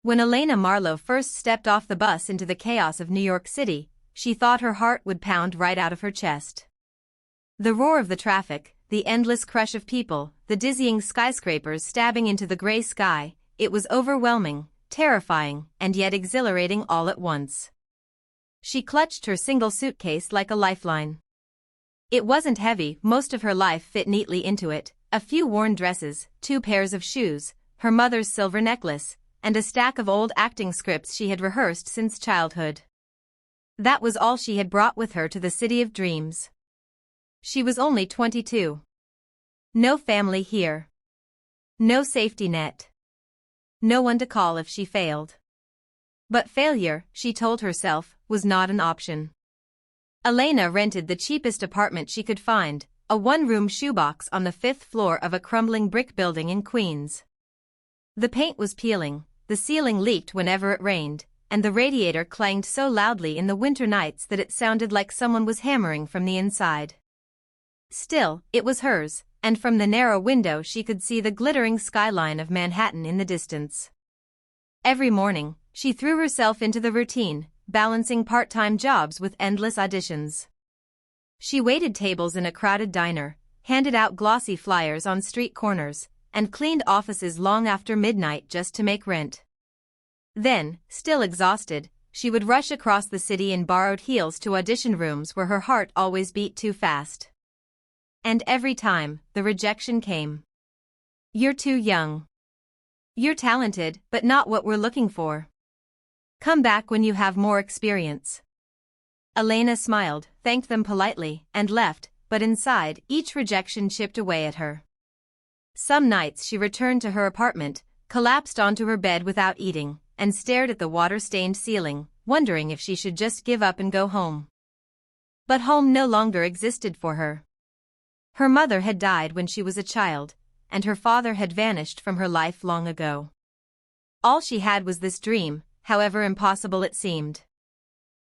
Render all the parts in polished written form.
When Elena Marlowe first stepped off the bus into the chaos of New York City, she thought her heart would pound right out of her chest. The roar of the traffic, the endless crush of people, the dizzying skyscrapers stabbing into the gray sky, it was overwhelming, terrifying, and yet exhilarating all at once. She clutched her single suitcase like a lifeline. It wasn't heavy, most of her life fit neatly into it, a few worn dresses, 2 pairs of shoes, her mother's silver necklace, and a stack of old acting scripts she had rehearsed since childhood. That was all she had brought with her to the city of dreams. She was only 22. No family here. No safety net. No one to call if she failed. But failure, she told herself, was not an option. Elena rented the cheapest apartment she could find, a one-room shoebox on the 5th floor of a crumbling brick building in Queens. The paint was peeling, the ceiling leaked whenever it rained, and the radiator clanged so loudly in the winter nights that it sounded like someone was hammering from the inside. Still, it was hers, and from the narrow window she could see the glittering skyline of Manhattan in the distance. Every morning, she threw herself into the routine, balancing part-time jobs with endless auditions. She waited tables in a crowded diner, handed out glossy flyers on street corners, and cleaned offices long after midnight just to make rent. Then, still exhausted, she would rush across the city in borrowed heels to audition rooms where her heart always beat too fast. And every time, the rejection came. "You're too young. You're talented, but not what we're looking for. Come back when you have more experience." Elena smiled, thanked them politely, and left, but inside, each rejection chipped away at her. Some nights she returned to her apartment, collapsed onto her bed without eating, and stared at the water-stained ceiling, wondering if she should just give up and go home. But home no longer existed for her. Her mother had died when she was a child, and her father had vanished from her life long ago. All she had was this dream, however impossible it seemed.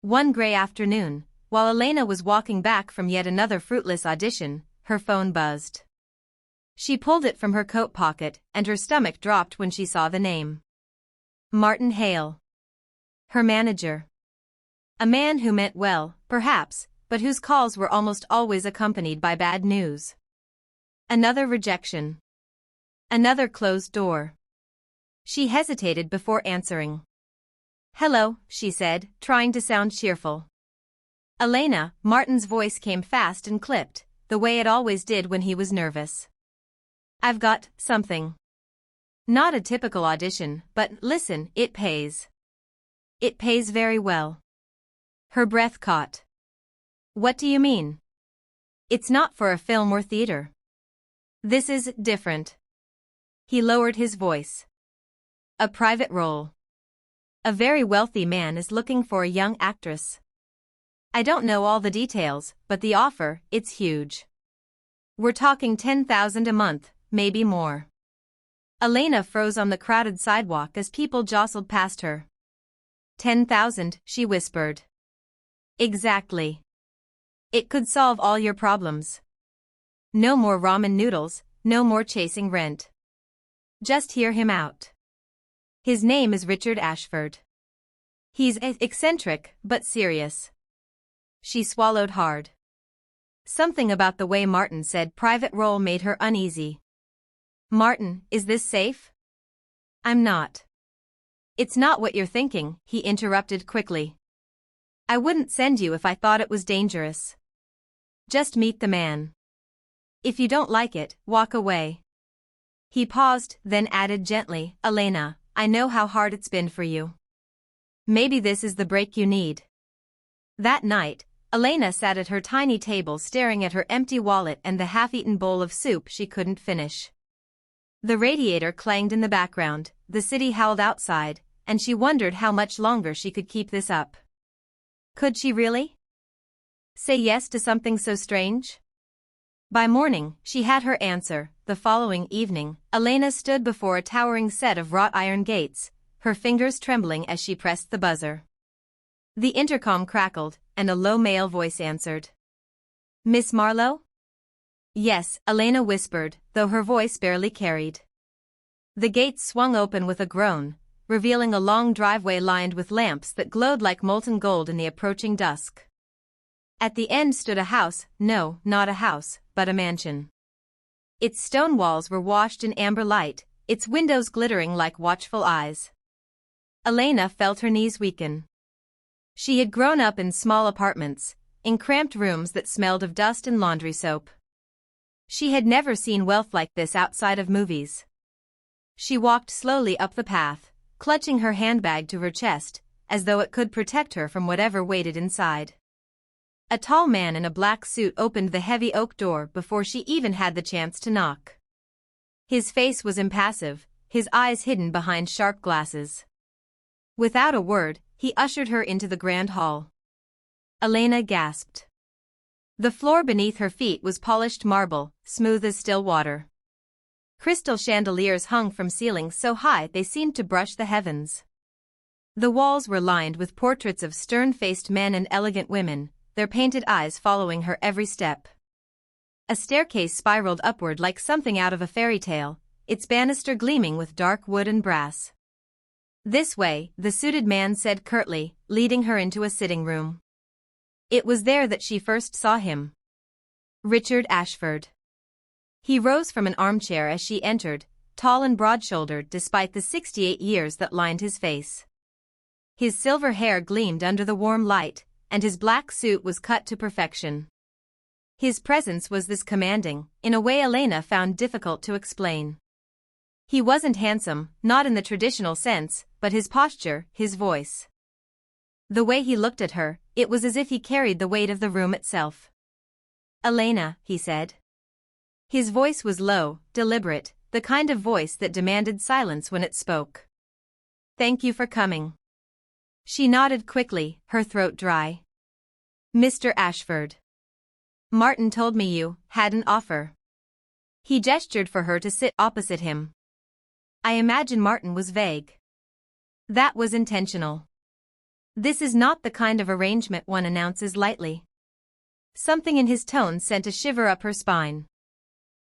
One gray afternoon, while Elena was walking back from yet another fruitless audition, her phone buzzed. She pulled it from her coat pocket, and her stomach dropped when she saw the name. Martin Hale. Her manager. A man who meant well, perhaps, but whose calls were almost always accompanied by bad news. Another rejection. Another closed door. She hesitated before answering. "Hello," she said, trying to sound cheerful. "Elena," Martin's voice came fast and clipped, the way it always did when he was nervous. "I've got something. Not a typical audition, but listen, it pays. It pays very well." Her breath caught. "What do you mean?" "It's not for a film or theater. This is different." He lowered his voice. "A private role. A very wealthy man is looking for a young actress. I don't know all the details, but the offer, it's huge. We're talking 10,000 a month, maybe more." Elena froze on the crowded sidewalk as people jostled past her. 10,000, she whispered. "Exactly. It could solve all your problems. No more ramen noodles, no more chasing rent. Just hear him out. His name is Richard Ashford. He's eccentric, but serious." She swallowed hard. Something about the way Martin said private role made her uneasy. "Martin, is this safe?" "I'm not." "It's not what you're thinking," he interrupted quickly. "I wouldn't send you if I thought it was dangerous. Just meet the man. If you don't like it, walk away." He paused, then added gently, "Elena, I know how hard it's been for you. Maybe this is the break you need." That night, Elena sat at her tiny table staring at her empty wallet and the half-eaten bowl of soup she couldn't finish. The radiator clanged in the background, the city howled outside, and she wondered how much longer she could keep this up. Could she really say yes to something so strange? By morning, she had her answer. The following evening, Elena stood before a towering set of wrought iron gates, her fingers trembling as she pressed the buzzer. The intercom crackled, and a low male voice answered. "Miss Marlowe?" "Yes," Elena whispered, though her voice barely carried. The gates swung open with a groan, revealing a long driveway lined with lamps that glowed like molten gold in the approaching dusk. At the end stood a house, no, not a house, but a mansion. Its stone walls were washed in amber light, its windows glittering like watchful eyes. Elena felt her knees weaken. She had grown up in small apartments, in cramped rooms that smelled of dust and laundry soap. She had never seen wealth like this outside of movies. She walked slowly up the path, clutching her handbag to her chest, as though it could protect her from whatever waited inside. A tall man in a black suit opened the heavy oak door before she even had the chance to knock. His face was impassive, his eyes hidden behind sharp glasses. Without a word, he ushered her into the grand hall. Elena gasped. The floor beneath her feet was polished marble, smooth as still water. Crystal chandeliers hung from ceilings so high they seemed to brush the heavens. The walls were lined with portraits of stern-faced men and elegant women, their painted eyes following her every step. A staircase spiraled upward like something out of a fairy tale, its banister gleaming with dark wood and brass. "This way," the suited man said curtly, leading her into a sitting room. It was there that she first saw him. Richard Ashford. He rose from an armchair as she entered, tall and broad-shouldered despite the 68 years that lined his face. His silver hair gleamed under the warm light, and his black suit was cut to perfection. His presence was this commanding, in a way Elena found difficult to explain. He wasn't handsome, not in the traditional sense, but his posture, his voice. The way he looked at her, it was as if he carried the weight of the room itself. "Elena," he said. His voice was low, deliberate, the kind of voice that demanded silence when it spoke. "Thank you for coming." She nodded quickly, her throat dry. "Mr. Ashford. Martin told me you had an offer." He gestured for her to sit opposite him. "I imagine Martin was vague." "That was intentional. This is not the kind of arrangement one announces lightly." Something in his tone sent a shiver up her spine.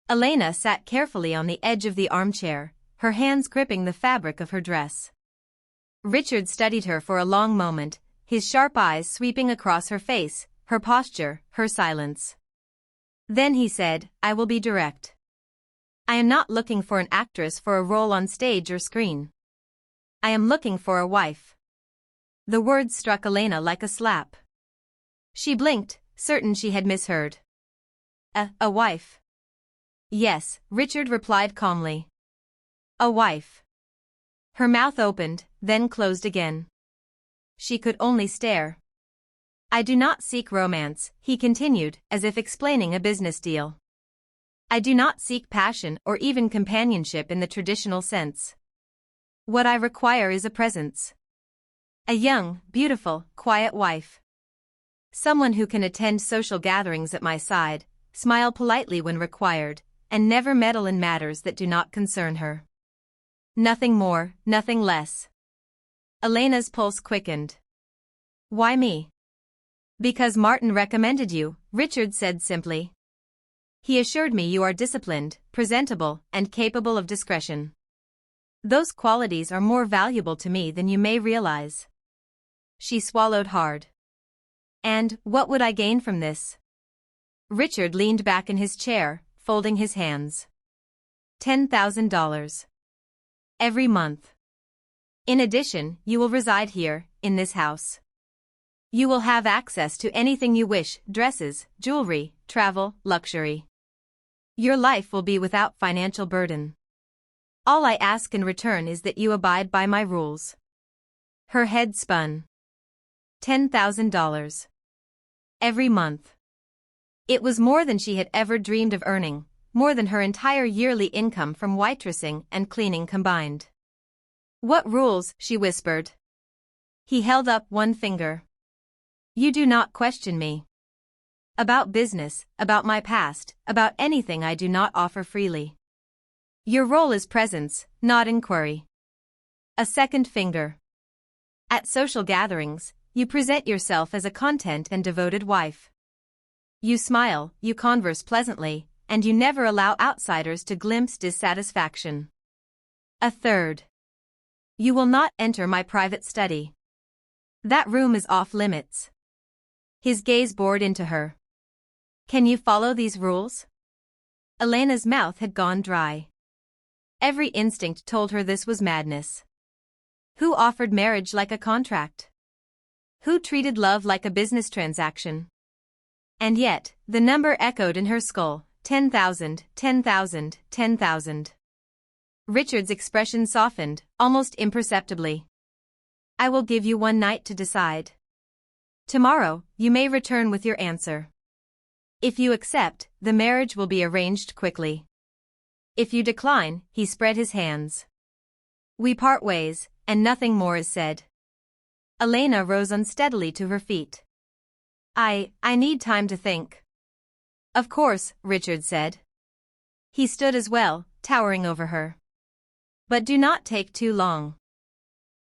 Elena sat carefully on the edge of the armchair, her hands gripping the fabric of her dress. Richard studied her for a long moment, his sharp eyes sweeping across her face, her posture, her silence. Then he said, "I will be direct. I am not looking for an actress for a role on stage or screen. I am looking for a wife." The words struck Elena like a slap. She blinked, certain she had misheard. A wife?" "Yes," Richard replied calmly. "A wife." Her mouth opened, then closed again. She could only stare. "I do not seek romance," he continued, as if explaining a business deal. "I do not seek passion or even companionship in the traditional sense. What I require is a presence. A young, beautiful, quiet wife. Someone who can attend social gatherings at my side, smile politely when required, and never meddle in matters that do not concern her. Nothing more, nothing less." Elena's pulse quickened. "Why me?" "Because Martin recommended you," Richard said simply. "He assured me you are disciplined, presentable, and capable of discretion. Those qualities are more valuable to me than you may realize." She swallowed hard. "And what would I gain from this?" Richard leaned back in his chair, folding his hands. $10,000. Every month. In addition, you will reside here, in this house. You will have access to anything you wish, dresses, jewelry, travel, luxury. Your life will be without financial burden. All I ask in return is that you abide by my rules." Her head spun. $10,000. Every month. It was more than she had ever dreamed of earning, more than her entire yearly income from waitressing and cleaning combined. "What rules?" she whispered. He held up one finger. "You do not question me. About business, about my past, about anything I do not offer freely. Your role is presence, not inquiry." A second finger. "At social gatherings, you present yourself as a content and devoted wife. You smile, you converse pleasantly, and you never allow outsiders to glimpse dissatisfaction." A third. You will not enter my private study. That room is off limits. His gaze bored into her. Can you follow these rules? Elena's mouth had gone dry. Every instinct told her this was madness. Who offered marriage like a contract? Who treated love like a business transaction? And yet, the number echoed in her skull, 10,000, 10,000, 10,000. Richard's expression softened, almost imperceptibly. I will give you one night to decide. Tomorrow, you may return with your answer. If you accept, the marriage will be arranged quickly. If you decline, he spread his hands. We part ways, and nothing more is said. Elena rose unsteadily to her feet. I need time to think. Of course, Richard said. He stood as well, towering over her. But do not take too long.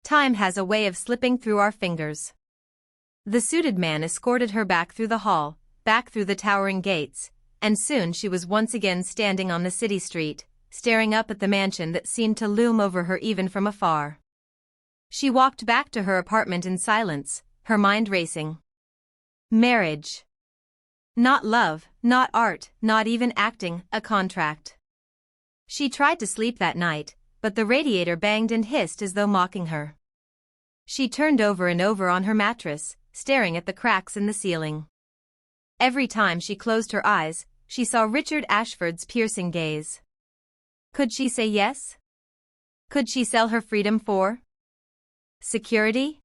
Time has a way of slipping through our fingers. The suited man escorted her back through the hall, back through the towering gates, and soon she was once again standing on the city street, staring up at the mansion that seemed to loom over her even from afar. She walked back to her apartment in silence, her mind racing. Marriage. Not love, not art, not even acting, a contract. She tried to sleep that night, but the radiator banged and hissed as though mocking her. She turned over and over on her mattress, staring at the cracks in the ceiling. Every time she closed her eyes, she saw Richard Ashford's piercing gaze. Could she say yes? Could she sell her freedom for security?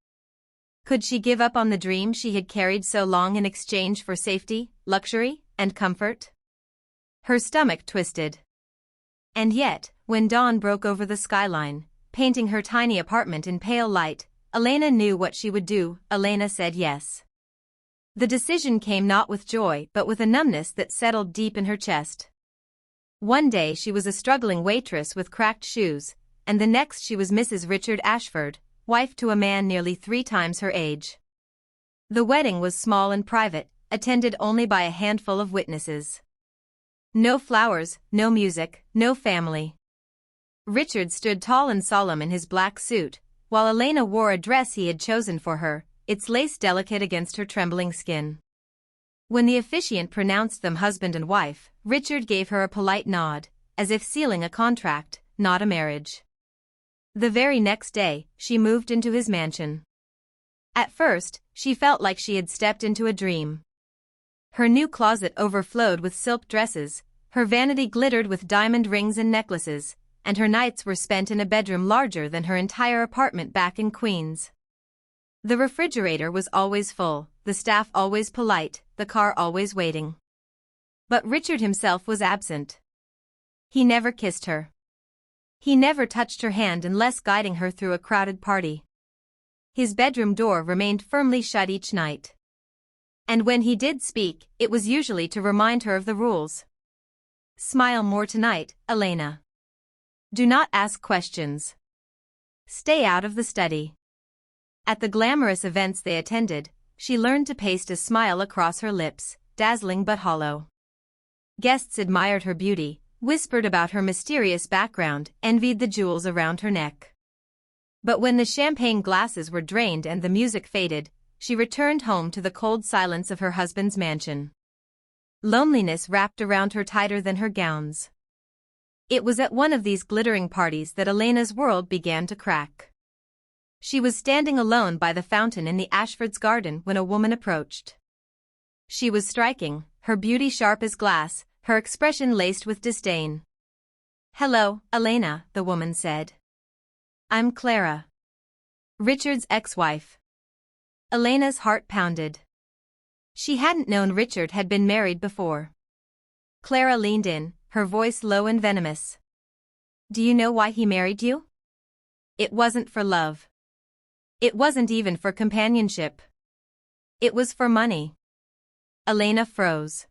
Could she give up on the dream she had carried so long in exchange for safety, luxury, and comfort? Her stomach twisted. And yet, when dawn broke over the skyline, painting her tiny apartment in pale light, Elena knew what she would do. Elena said yes. The decision came not with joy but with a numbness that settled deep in her chest. One day she was a struggling waitress with cracked shoes, and the next she was Mrs. Richard Ashford, wife to a man nearly 3 times her age. The wedding was small and private, attended only by a handful of witnesses. No flowers, no music, no family. Richard stood tall and solemn in his black suit, while Elena wore a dress he had chosen for her, its lace delicate against her trembling skin. When the officiant pronounced them husband and wife, Richard gave her a polite nod, as if sealing a contract, not a marriage. The very next day, she moved into his mansion. At first, she felt like she had stepped into a dream. Her new closet overflowed with silk dresses, her vanity glittered with diamond rings and necklaces, and her nights were spent in a bedroom larger than her entire apartment back in Queens. The refrigerator was always full, the staff always polite, the car always waiting. But Richard himself was absent. He never kissed her. He never touched her hand unless guiding her through a crowded party. His bedroom door remained firmly shut each night. And when he did speak, it was usually to remind her of the rules. Smile more tonight, Elena. Do not ask questions. Stay out of the study. At the glamorous events they attended, she learned to paste a smile across her lips, dazzling but hollow. Guests admired her beauty, whispered about her mysterious background, envied the jewels around her neck. But when the champagne glasses were drained and the music faded, she returned home to the cold silence of her husband's mansion. Loneliness wrapped around her tighter than her gowns. It was at one of these glittering parties that Elena's world began to crack. She was standing alone by the fountain in the Ashfords' garden when a woman approached. She was striking, her beauty sharp as glass, her expression laced with disdain. Hello, Elena, the woman said. I'm Clara. Richard's ex-wife. Elena's heart pounded. She hadn't known Richard had been married before. Clara leaned in, her voice low and venomous. Do you know why he married you? It wasn't for love. It wasn't even for companionship. It was for money. Elena froze.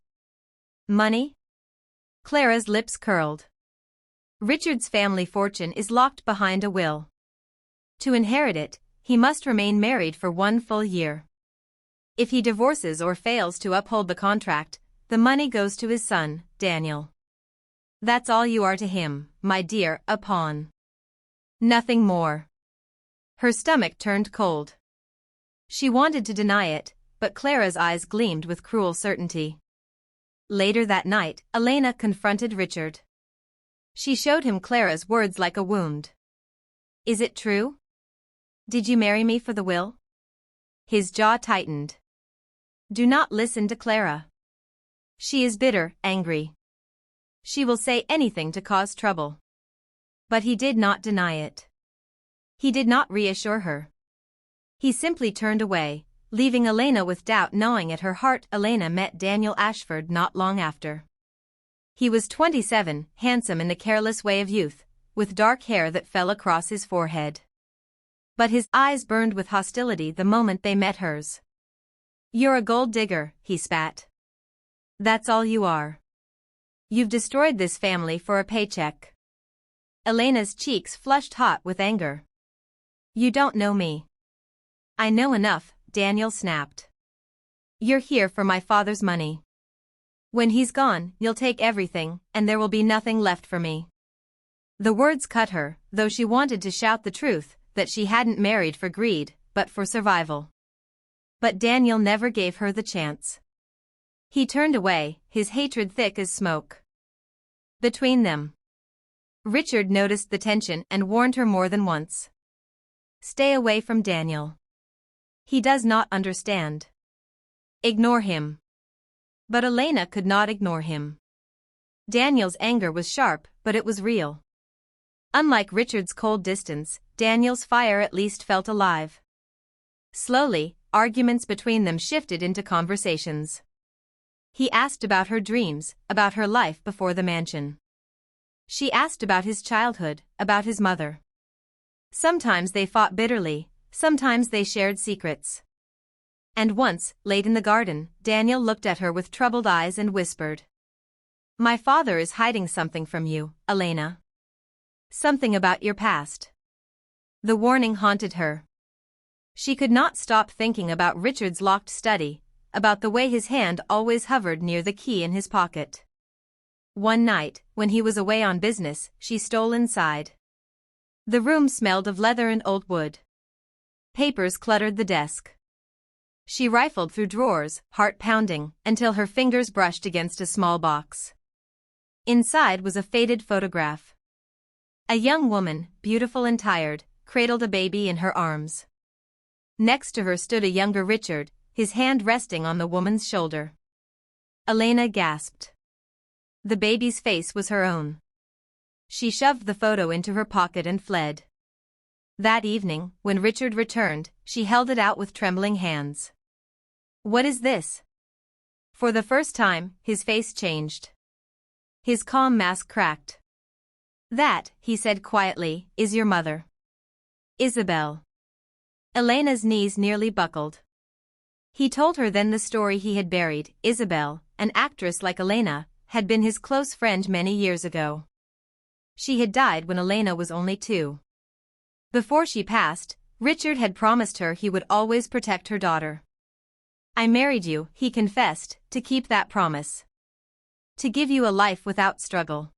Money? Clara's lips curled. Richard's family fortune is locked behind a will. To inherit it, he must remain married for 1 full year. If he divorces or fails to uphold the contract, the money goes to his son, Daniel. That's all you are to him, my dear, a pawn. Nothing more. Her stomach turned cold. She wanted to deny it, but Clara's eyes gleamed with cruel certainty. Later that night, Elena confronted Richard. She showed him Clara's words like a wound. Is it true? Did you marry me for the will? His jaw tightened. Do not listen to Clara. She is bitter, angry. She will say anything to cause trouble. But he did not deny it. He did not reassure her. He simply turned away, leaving Elena with doubt gnawing at her heart. Elena met Daniel Ashford not long after. He was 27, handsome in the careless way of youth, with dark hair that fell across his forehead. But his eyes burned with hostility the moment they met hers. You're a gold digger, he spat. That's all you are. You've destroyed this family for a paycheck. Elena's cheeks flushed hot with anger. You don't know me. I know enough, Daniel snapped. You're here for my father's money. When he's gone, you'll take everything, and there will be nothing left for me. The words cut her, though she wanted to shout the truth, that she hadn't married for greed, but for survival. But Daniel never gave her the chance. He turned away, his hatred thick as smoke. Between them, Richard noticed the tension and warned her more than once. Stay away from Daniel. He does not understand. Ignore him. But Elena could not ignore him. Daniel's anger was sharp, but it was real. Unlike Richard's cold distance, Daniel's fire at least felt alive. Slowly, arguments between them shifted into conversations. He asked about her dreams, about her life before the mansion. She asked about his childhood, about his mother. Sometimes they fought bitterly, sometimes they shared secrets. And once, late in the garden, Daniel looked at her with troubled eyes and whispered. My father is hiding something from you, Elena. Something about your past. The warning haunted her. She could not stop thinking about Richard's locked study, about the way his hand always hovered near the key in his pocket. One night, when he was away on business, she stole inside. The room smelled of leather and old wood. Papers cluttered the desk. She rifled through drawers, heart pounding, until her fingers brushed against a small box. Inside was a faded photograph. A young woman, beautiful and tired, cradled a baby in her arms. Next to her stood a younger Richard, his hand resting on the woman's shoulder. Elena gasped. The baby's face was her own. She shoved the photo into her pocket and fled. That evening, when Richard returned, she held it out with trembling hands. What is this? For the first time, his face changed. His calm mask cracked. That, he said quietly, is your mother. Isabel. Elena's knees nearly buckled. He told her then the story he had buried. Isabel, an actress like Elena, had been his close friend many years ago. She had died when Elena was only 2. Before she passed, Richard had promised her he would always protect her daughter. I married you, he confessed, to keep that promise. To give you a life without struggle.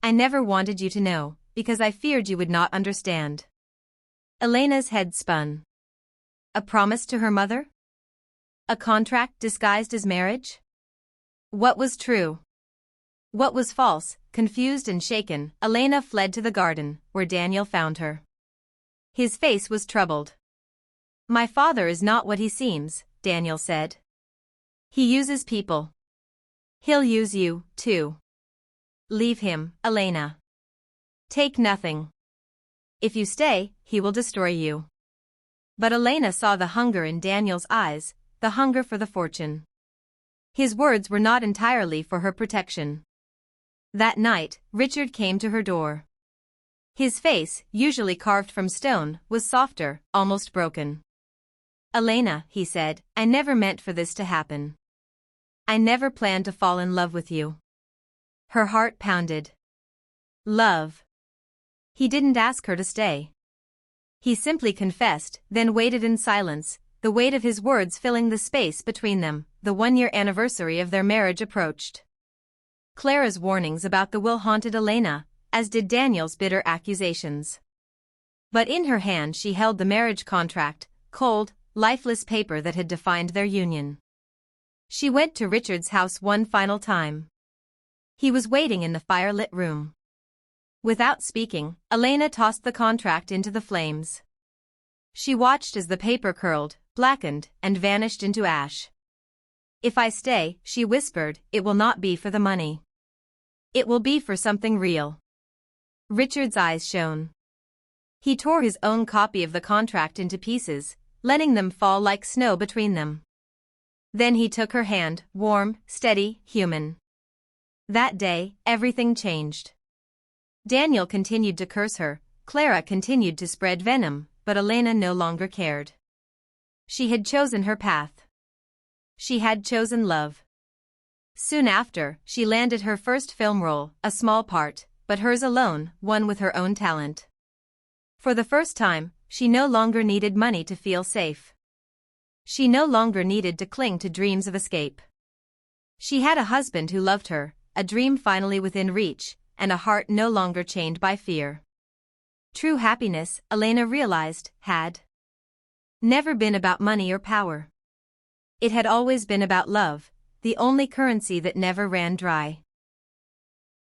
I never wanted you to know, because I feared you would not understand. Elena's head spun. A promise to her mother? A contract disguised as marriage? What was true? What was false? Confused and shaken, Elena fled to the garden, where Daniel found her. His face was troubled. My father is not what he seems, Daniel said. He uses people. He'll use you, too. Leave him, Elena. Take nothing. If you stay, he will destroy you. But Elena saw the hunger in Daniel's eyes, the hunger for the fortune. His words were not entirely for her protection. That night, Richard came to her door. His face, usually carved from stone, was softer, almost broken. Elena, he said, I never meant for this to happen. I never planned to fall in love with you. Her heart pounded. Love. He didn't ask her to stay. He simply confessed, then waited in silence, the weight of his words filling the space between them. The 1-year anniversary of their marriage approached. Clara's warnings about the will haunted Elena, as did Daniel's bitter accusations. But in her hand she held the marriage contract, cold, lifeless paper that had defined their union. She went to Richard's house one final time. He was waiting in the fire-lit room. Without speaking, Elena tossed the contract into the flames. She watched as the paper curled, blackened, and vanished into ash. "If I stay," she whispered, "it will not be for the money. It will be for something real." Richard's eyes shone. He tore his own copy of the contract into pieces, letting them fall like snow between them. Then he took her hand, warm, steady, human. That day, everything changed. Daniel continued to curse her, Clara continued to spread venom, but Elena no longer cared. She had chosen her path. She had chosen love. Soon after, she landed her first film role, a small part, but hers alone, one with her own talent. For the first time, she no longer needed money to feel safe. She no longer needed to cling to dreams of escape. She had a husband who loved her, a dream finally within reach, and a heart no longer chained by fear. True happiness, Elena realized, had never been about money or power. It had always been about love, the only currency that never ran dry.